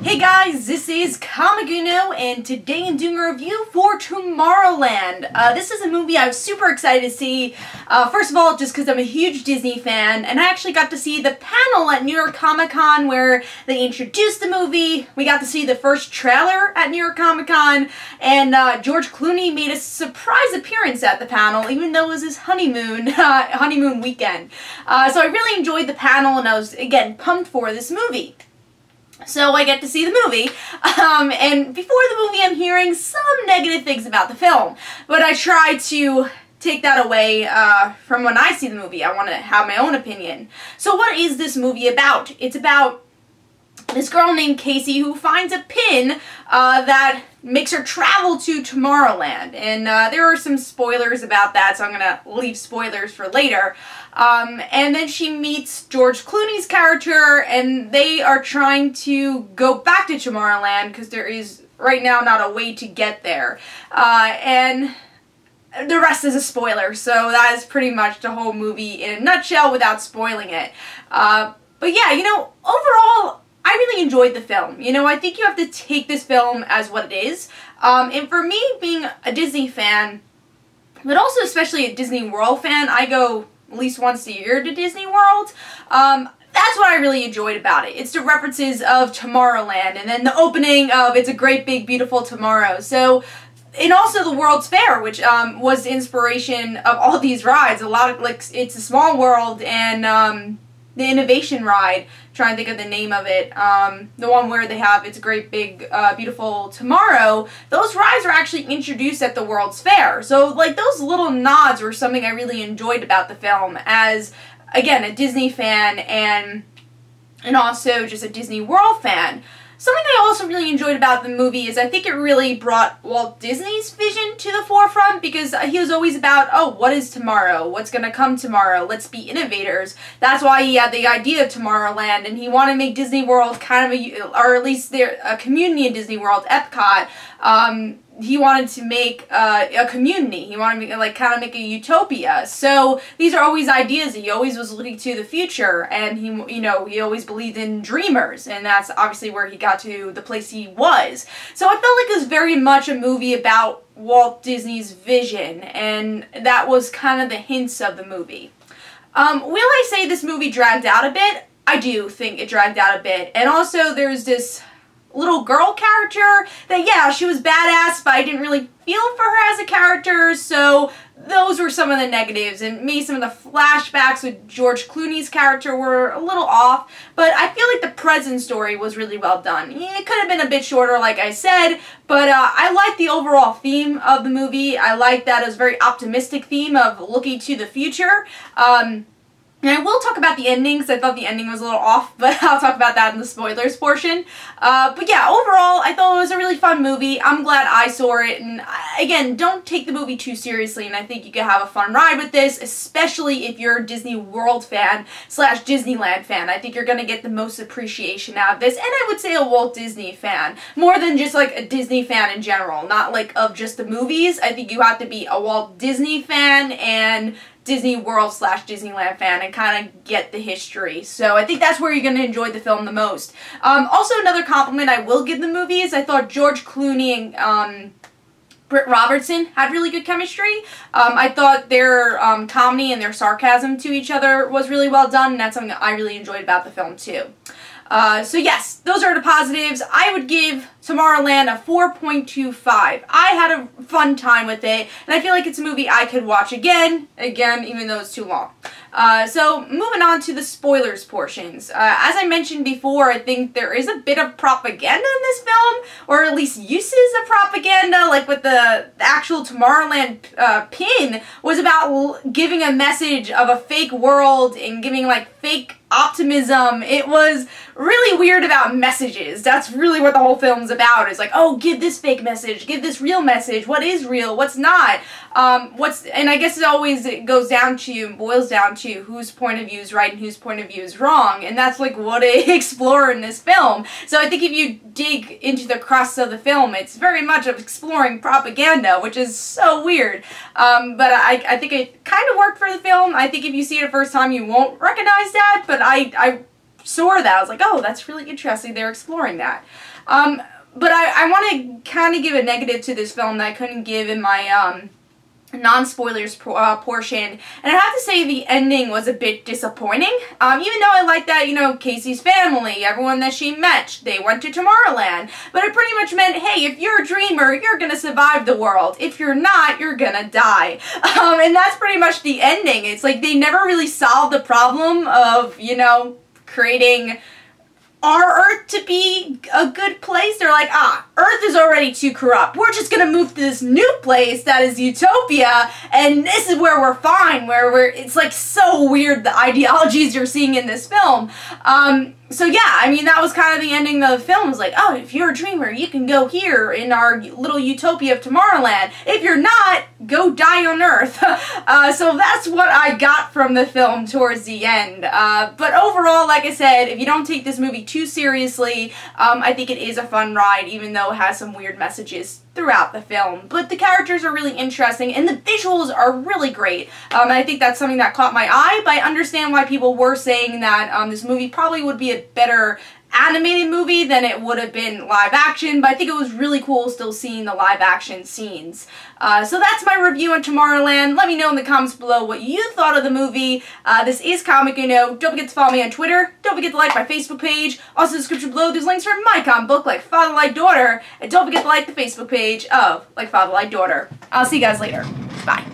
Hey guys, this is Kamaguno, and today I'm doing a review for Tomorrowland. This is a movie I was super excited to see. First of all, just because I'm a huge Disney fan, and I actually got to see the panel at New York Comic Con where they introduced the movie. We got to see the first trailer at New York Comic Con, and George Clooney made a surprise appearance at the panel, even though it was his honeymoon weekend. So I really enjoyed the panel, and I was, again, pumped for this movie. So I get to see the movie, and before the movie I'm hearing some negative things about the film, but I try to take that away from when I see the movie. I want to have my own opinion. So what is this movie about? It's about this girl named Casey who finds a pin that makes her travel to Tomorrowland, and there are some spoilers about that, so I'm going to leave spoilers for later. And then she meets George Clooney's character, and they are trying to go back to Tomorrowland because there is right now not a way to get there. And the rest is a spoiler, so that is pretty much the whole movie in a nutshell without spoiling it. But yeah, you know, overall, I really enjoyed the film. You know, I think you have to take this film as what it is. And for me, being a Disney fan, but also especially a Disney World fan, I go at least once a year to Disney World. That's what I really enjoyed about it. It's the references of Tomorrowland, and then the opening of It's a Great Big Beautiful Tomorrow. So, and also the World's Fair, which was the inspiration of all these rides. A lot of, like, It's a Small World and the Innovation Ride, trying to think of the name of it, the one where they have It's a Great Big Beautiful Tomorrow. Those rides are actually introduced at the World's Fair. So, like, those little nods were something I really enjoyed about the film as, again, a Disney fan and also just a Disney World fan. Something I also really enjoyed about the movie is I think it really brought Walt Disney's vision to the forefront, because he was always about, oh, what is tomorrow? What's going to come tomorrow? Let's be innovators. That's why he had the idea of Tomorrowland, and he wanted to make Disney World kind of a, or at least a community in Disney World, Epcot. He wanted to make a community. He wanted to make, like, kind of make a utopia. So these are always ideas. He always was looking to the future, and he always believed in dreamers, and that's obviously where he got to the place he was. So I felt like it was very much a movie about Walt Disney's vision, and that was kind of the hints of the movie. Will I say this movie dragged out a bit? I do think it dragged out a bit, and also there's this little girl character that, yeah, she was badass, but I didn't really feel for her as a character, so those were some of the negatives, and maybe some of the flashbacks with George Clooney's character were a little off, but I feel like the present story was really well done. It could have been a bit shorter, like I said, but I like the overall theme of the movie. I like that it was a very optimistic theme of looking to the future. And I will talk about the ending, because I thought the ending was a little off, but I'll talk about that in the spoilers portion. But yeah, overall, I thought it was a really fun movie. I'm glad I saw it, and again, don't take the movie too seriously, and I think you can have a fun ride with this, especially if you're a Disney World fan / Disneyland fan. I think you're going to get the most appreciation out of this, and I would say a Walt Disney fan, more than just like a Disney fan in general, not like of just the movies. I think you have to be a Walt Disney fan and Disney World / Disneyland fan and kind of get the history. So I think that's where you're going to enjoy the film the most. Also, another compliment I will give the movie is I thought George Clooney and Britt Robertson had really good chemistry. I thought their comedy and their sarcasm to each other was really well done, and that's something that I really enjoyed about the film too. So yes, those are the positives. I would give Tomorrowland a 4.25. I had a fun time with it, and I feel like it's a movie I could watch again, even though it's too long. So moving on to the spoilers portions. As I mentioned before, I think there is a bit of propaganda in this film, or at least uses of propaganda, like with the actual Tomorrowland pin was about giving a message of a fake world and giving like fake optimism. It was really weird about messages. That's really what the whole film's about. It's like, oh, give this fake message, give this real message. What is real? What's not? And I guess it boils down to whose point of view is right and whose point of view is wrong, and that's like what I explore in this film. So I think if you dig into the crust of the film, it's very much of exploring propaganda, which is so weird. But I think it kind of worked for the film. I think if you see it the first time, you won't recognize that, but I saw that. I was like, oh, that's really interesting. They're exploring that. But I want to kind of give a negative to this film that I couldn't give in my non-spoilers portion, and I have to say the ending was a bit disappointing. Even though I like that, you know, Casey's family, everyone that she met, they went to Tomorrowland, but it pretty much meant, hey, if you're a dreamer, you're gonna survive the world. If you're not, you're gonna die. And that's pretty much the ending. It's like they never really solved the problem of, you know, creating our Earth to be a good place. They're like, Earth is already too corrupt. We're just gonna move to this new place that is Utopia, and this is where we're fine, it's like so weird, the ideologies you're seeing in this film. So yeah, I mean, that was kind of the ending of the film. It was like, oh, if you're a dreamer, you can go here in our little utopia of Tomorrowland. If you're not, go die on Earth. So that's what I got from the film towards the end. But overall, like I said, if you don't take this movie too seriously, I think it is a fun ride, even though it has some weird messages throughout the film. But the characters are really interesting, and the visuals are really great. I think that's something that caught my eye, but I understand why people were saying that this movie probably would be a better animated movie than it would have been live action, but I think it was really cool still seeing the live action scenes. So that's my review on Tomorrowland. Let me know in the comments below what you thought of the movie. This is Comic Uno. Don't forget to follow me on Twitter. Don't forget to like my Facebook page. Also in the description below there's links for my comic book, Like Father Like Daughter. And don't forget to like the Facebook page of Like Father Like Daughter. I'll see you guys later. Bye.